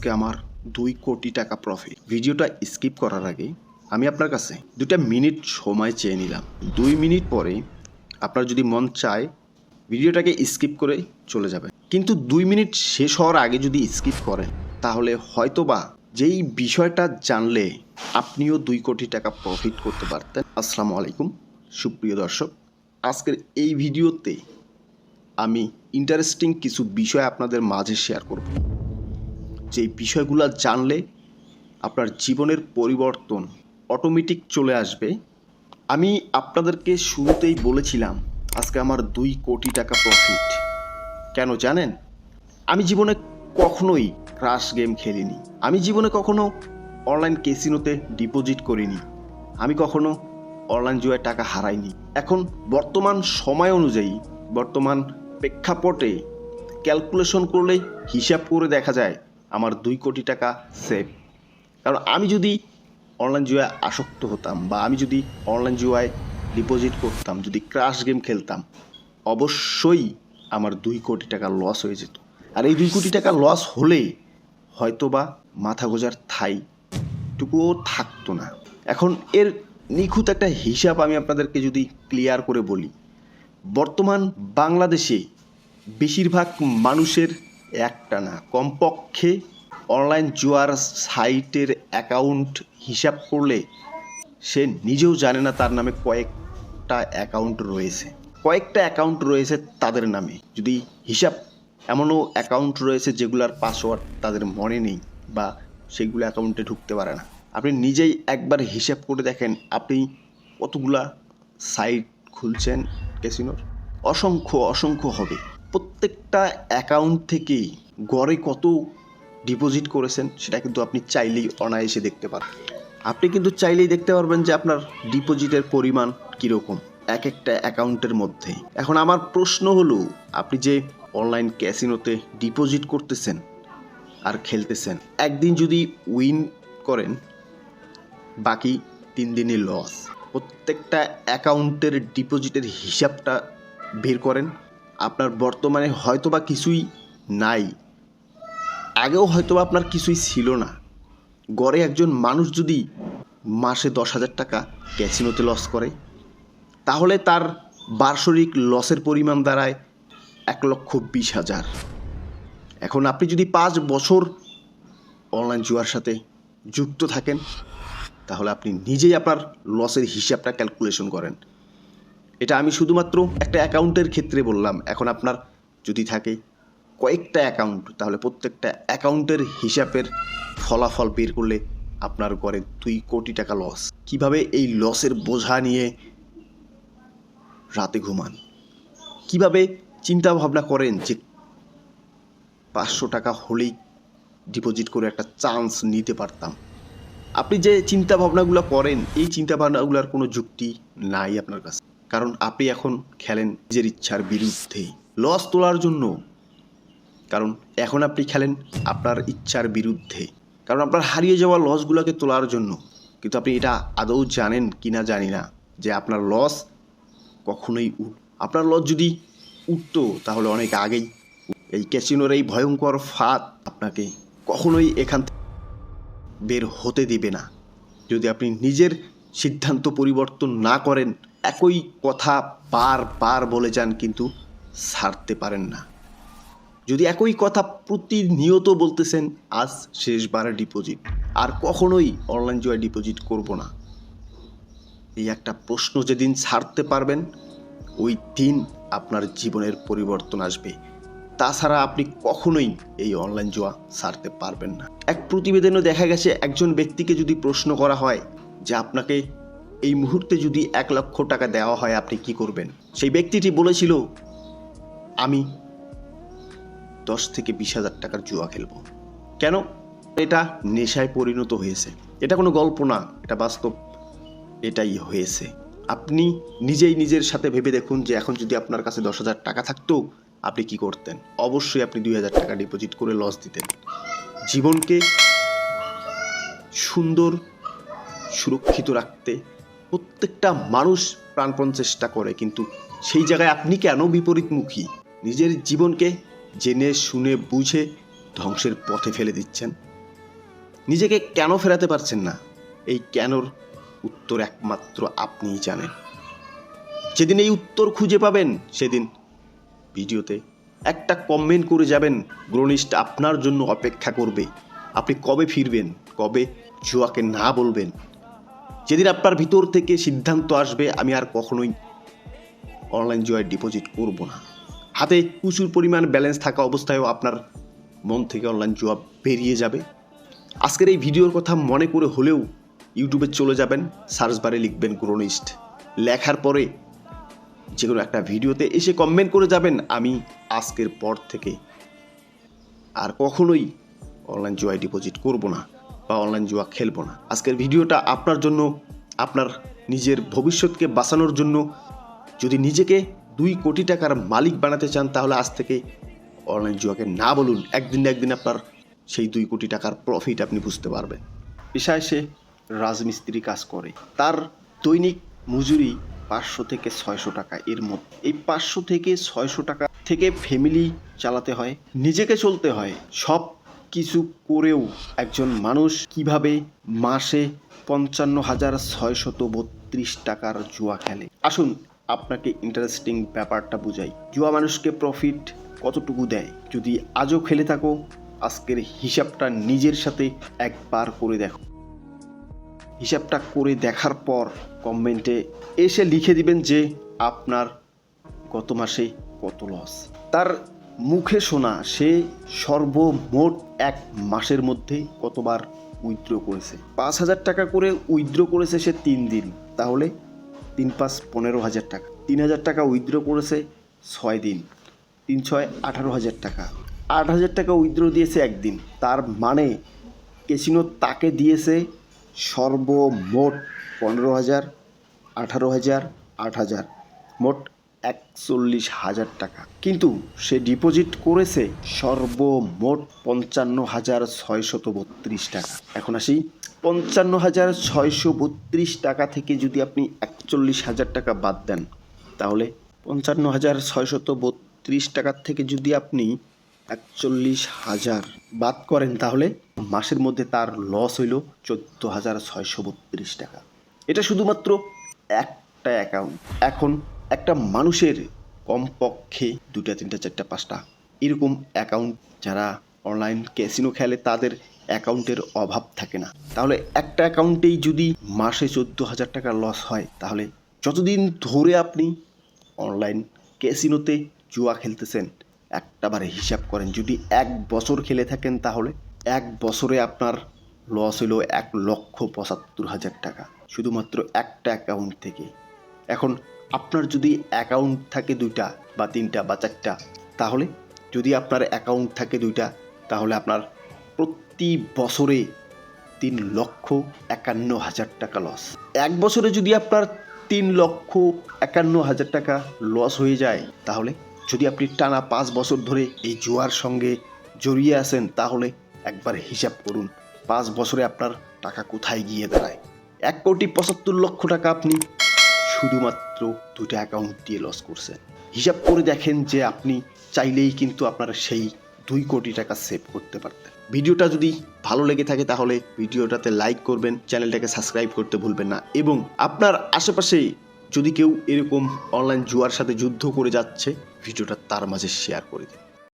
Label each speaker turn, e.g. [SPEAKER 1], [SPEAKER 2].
[SPEAKER 1] আজকে আমার 2 কোটি টাকা প্রফিট। ভিডিওটা স্কিপ করার আগে আমি আপনার কাছে 2টা মিনিট সময় চেয়ে নিলাম। 2 মিনিট পরে আপনার যদি মন চায় ভিডিওটাকে স্কিপ করে চলে যাবেন, কিন্তু 2 মিনিট শেষ হওয়ার আগে যদি স্কিপ করেন তাহলে হয়তোবা যেই বিষয়টা জানলে আপনিও 2 কোটি টাকা প্রফিট করতে পারতেন। আসসালামু আলাইকুম সুপ্রিয় দর্শক, আজকের এই ভিডিওতে আমি ইন্টারেস্টিং কিছু বিষয় আপনাদের মাঝে শেয়ার করব, যেই বিষয়গুলো জানলে আপনার জীবনের পরিবর্তন অটোমেটিক চলে আসবে। আমি আপনাদেরকে শুরুতেই বলেছিলাম আজকে আমার 2 কোটি টাকা প্রফিট। কেন জানেন? আমি জীবনে কখনোই ক্রাশ গেম খেলিনি, আমি জীবনে কখনো অনলাইন ক্যাসিনোতে ডিপোজিট করিনি, আমি কখনো অনলাইন জুয়ায় টাকা হারাইনি। এখন বর্তমান সময় অনুযায়ী, বর্তমান প্রেক্ষাপটে ক্যালকুলেশন করলে হিসাব করে দেখা যায় আমার 2 কোটি টাকা সেভ। কারণ আমি যদি অনলাইন জুয়ায় আসক্ত হতাম বা আমি যদি অনলাইন জুয়ায় ডিপোজিট করতাম, যদি ক্রাশ গেম খেলতাম, অবশ্যই আমার 2 কোটি টাকা লস হয়ে যেত। আর এই 2 কোটি টাকা লস হলে হয়তোবা মাথা গোজার ঠাইটুকুও থাকতো না। এখন এর নিখুঁত একটা হিসাব আমি আপনাদেরকে যদি ক্লিয়ার করে বলি, বর্তমান বাংলাদেশে বেশিরভাগ মানুষের একটা না, কমপক্ষে অনলাইন জুয়ার সাইটের অ্যাকাউন্ট হিসাব করলে সে নিজেও জানে না তার নামে কয়েকটা অ্যাকাউন্ট রয়েছে তাদের নামে। যদি হিসাব, এমনও অ্যাকাউন্ট রয়েছে যেগুলার পাসওয়ার্ড তাদের মনে নেই বা সেগুলো অ্যাকাউন্টে ঢুকতে পারে না। আপনি নিজেই একবার হিসাব করে দেখেন, আপনি কতগুলা সাইট খুলছেন ক্যাসিনোর, অসংখ্য হবে। প্রত্যেকটা অ্যাকাউন্ট থেকেই গড়ে কত ডিপোজিট করেছেন সেটা কিন্তু আপনি চাইলেই অনায়াসে দেখতে পারবেন। আপনি কিন্তু চাইলেই দেখতে পারবেন যে আপনার ডিপোজিটের পরিমাণ কীরকম এক একটা অ্যাকাউন্টের মধ্যে। এখন আমার প্রশ্ন হলো, আপনি যে অনলাইন ক্যাসিনোতে ডিপোজিট করতেছেন আর খেলতেছেন, একদিন যদি উইন করেন বাকি 3 দিনই লস। প্রত্যেকটা অ্যাকাউন্টের ডিপোজিটের হিসাবটা বের করেন। আপনার বর্তমানে হয়তোবা কিছুই নাই, আগেও হয়তোবা আপনার কিছুই ছিল না। গড়ে একজন মানুষ যদি মাসে 10,000 টাকা ক্যাসিনোতে লস করে, তাহলে তার বার্ষিক লসের পরিমাণ দাঁড়ায় 1,20,000। এখন আপনি যদি 5 বছর অনলাইন জুয়ার সাথে যুক্ত থাকেন, তাহলে আপনি নিজেই আপনার লসের হিসাবটা ক্যালকুলেশন করেন। এটা আমি শুধুমাত্র একটা অ্যাকাউন্টের ক্ষেত্রে বললাম। এখন আপনার যদি থাকে কয়েকটা অ্যাকাউন্ট, তাহলে প্রত্যেকটা অ্যাকাউন্টের হিসাবের ফলাফল বের করলে আপনার গড়ে 2 কোটি টাকা লস। কিভাবে এই লসের বোঝা নিয়ে রাতে ঘুমান, কিভাবে চিন্তা ভাবনা করেন যে 500 টাকা হলেই ডিপোজিট করে একটা চান্স নিতে পারতাম। আপনি যে চিন্তা ভাবনাগুলো করেন, এই চিন্তা ভাবনাগুলোর কোনো যুক্তি নাই আপনার কাছে। কারণ আপনি এখন খেলেন নিজের ইচ্ছার বিরুদ্ধে লস তোলার জন্য। কারণ এখন আপনি খেলেন আপনার ইচ্ছার বিরুদ্ধে, কারণ আপনার হারিয়ে যাওয়া লসগুলোকে তোলার জন্য। কিন্তু আপনি এটা আদৌ জানেন কি না জানি না যে আপনার লস কখনোই আপনার লস যদি উঠতো তাহলে অনেক আগেই। এই ক্যাসিনোর এই ভয়ঙ্কর ফাঁদ আপনাকে কখনোই এখান থেকে বের হতে দিবে না। যদি আপনি নিজের সিদ্ধান্ত পরিবর্তন না করেন, একই কথা বারবার বলে যান কিন্তু ছাড়তে পারেন না। যদি একই কথা প্রতিনিয়ত বলতেছেন, আজ শেষবার ডিপোজিট, আর কখনোই অনলাইন জুয়ায় ডিপোজিট করব না, এই একটা প্রশ্ন যেদিন ছাড়তে পারবেন, ওই দিন আপনার জীবনের পরিবর্তন আসবে। তাছাড়া আপনি কখনোই এই অনলাইন জুয়া ছাড়তে পারবেন না। এক প্রতিবেদনে দেখা গেছে, একজন ব্যক্তিকে যদি প্রশ্ন করা হয় যে আপনাকে এই মুহূর্তে যদি 1 লক্ষ টাকা দেওয়া হয় আপনি কি করবেন, সেই ব্যক্তিটি বলেছিল, আমি 10 থেকে 20,000 টাকার জুয়া খেলবো। কেন? এটা নেশায় পরিণত হয়েছে। এটা কোনো গল্প না, এটা বাস্তব, এটাই হয়েছে। আপনি নিজেই নিজের সাথে ভেবে দেখুন যে এখন যদি আপনার কাছে 10,000 টাকা থাকতো আপনি কি করতেন? অবশ্যই আপনি 2,000 টাকা ডিপোজিট করে লস দিতেন। জীবনকে সুন্দর সুরক্ষিত রাখতে প্রত্যেকটা মানুষ প্রাণপণ চেষ্টা করে, কিন্তু সেই জায়গায় আপনি কেন বিপরীতমুখী? নিজের জীবনকে জেনে শুনে বুঝে ধ্বংসের পথে ফেলে দিচ্ছেন। নিজেকে কেন ফেরাতে পারছেন না? এই কেনর উত্তর একমাত্র আপনিই জানেন। যেদিন এই উত্তর খুঁজে পাবেন সেদিন ভিডিওতে একটা কমেন্ট করে যাবেন, গ্রোনিস্ট আপনার জন্য অপেক্ষা করবে। আপনি কবে ফিরবেন, কবে জুয়াকে না বলবেন। যেদিন আপনার ভিতর থেকে সিদ্ধান্ত আসবে আমি আর কখনোই অনলাইন জুয়ায় ডিপোজিট করব না, হাতে প্রচুর পরিমাণ ব্যালেন্স থাকা অবস্থায়ও আপনার মন থেকে অনলাইন জুয়া বেরিয়ে যাবে। আজকের এই ভিডিওর কথা মনে করে হলেও ইউটিউবে চলে যাবেন, সার্চ বারে লিখবেন গ্রোনিস্ট, লেখার পরে যে কোনো একটা ভিডিওতে এসে কমেন্ট করে যাবেন আমি আজকের পর থেকে আর কখনোই অনলাইন জুয়ায় ডিপোজিট করব না বা অনলাইন জুয়া খেলবো না। আজকের ভিডিওটা আপনার জন্য, আপনার নিজের ভবিষ্যৎকে বাঁচানোর জন্য। যদি নিজেকে 2 কোটি টাকার মালিক বানাতে চান তাহলে আজ থেকে অনলাইন জুয়াকে না বলুন। একদিন না একদিন আপনার সেই 2 কোটি টাকার প্রফিট আপনি বুঝতে পারবেন। পেশায় সে রাজমিস্ত্রি কাজ করে, তার দৈনিক মজুরি 500 থেকে 600 টাকা। এর মধ্যে এই 500 থেকে 600 টাকা থেকে ফ্যামিলি চালাতে হয়, নিজেকে চলতে হয়। সব কিছু করেও একজন মানুষ কিভাবে মাসে 55,632 টাকার জুয়া খেলে? আসুন আপনাকে ইন্টারেস্টিং ব্যাপারটা বুঝাই। জুয়া মানুষকে প্রফিট কতটুকু দেয়। যদি আজও খেলে থাকো, আজকের হিসাবটা নিজের সাথে একবার করে দেখো। হিসাবটা করে দেখার পর কমেন্টে এসে লিখে দিবেন যে আপনার গত মাসে কত লস। তার মুখে শোনা সে সর্বমোট এক মাসের মধ্যে কতবার উইথড্র করেছে। 5,000 টাকা করে উইথড্র করেছে সে 3 দিন, তাহলে 3 5 15,000 টাকা। 3,000 টাকা উইথড্র করেছে 6 দিন, 3 6 18,000 টাকা। 8,000 টাকা উইথড্র দিয়েছে একদিন, তার মানে ক্যাসিনো তাকে দিয়েছে সর্বমোট 15,000, 18,000, 8,000, মোট 41,000 টাকা। কিন্তু সে ডিপোজিট করেছে সর্বমোট 55,632 টাকা। এখন আসি 55,632 টাকা থেকে যদি আপনি 41,000 টাকা বাদ দেন, তাহলে 55,632 টাকার থেকে যদি আপনি 41,000 বাদ করেন, তাহলে মাসের মধ্যে তার লস হইল 14,632 টাকা। এটা শুধুমাত্র একটা অ্যাকাউন্ট। এখন একটা মানুষের কমপক্ষে 2টা 3টা 4টা 5টা এরকম অ্যাকাউন্ট, যারা অনলাইন ক্যাসিনো খেলে তাদের অ্যাকাউন্টের অভাব থাকে না। তাহলে একটা অ্যাকাউন্টেই যদি মাসে 14,000 টাকা লস হয়, তাহলে যতদিন ধরে আপনি অনলাইন ক্যাসিনোতে জুয়া খেলতেছেন একটাবারে হিসাব করেন। যদি 1 বছর খেলে থাকেন তাহলে 1 বছরে আপনার লস হলো 1,75,000 টাকা শুধুমাত্র একটা অ্যাকাউন্ট থেকে। এখন আপনার যদি অ্যাকাউন্ট থাকে 2টা বা 3টা বা 4টা, তাহলে যদি আপনার অ্যাকাউন্ট থাকে 2টা, তাহলে আপনার প্রতি বছরে 3,51,000 টাকা লস। 1 বছরে যদি আপনার 3,51,000 টাকা লস হয়ে যায়, তাহলে যদি আপনি টানা 5 বছর ধরে এই জুয়ার সঙ্গে জড়িয়ে আছেন, তাহলে একবার হিসাব করুন 5 বছরে আপনার টাকা কোথায় গিয়ে দাঁড়ায়। 1,75,00,000 টাকা আপনি শুধুমাত্র 2টা অ্যাকাউন্ট দিয়ে লস করছেন। হিসাব করে দেখেন যে আপনি চাইলেই কিন্তু আপনার সেই 2 কোটি টাকা সেভ করতে পারতেন। ভিডিওটা যদি ভালো লেগে থাকে তাহলে ভিডিওটাতে লাইক করবেন, চ্যানেলটাকে সাবস্ক্রাইব করতে ভুলবেন না, এবং আপনার আশেপাশে যদি কেউ এরকম অনলাইন জুয়ার সাথে যুদ্ধ করে যাচ্ছে ভিডিওটা তার মাঝে শেয়ার করে দিন।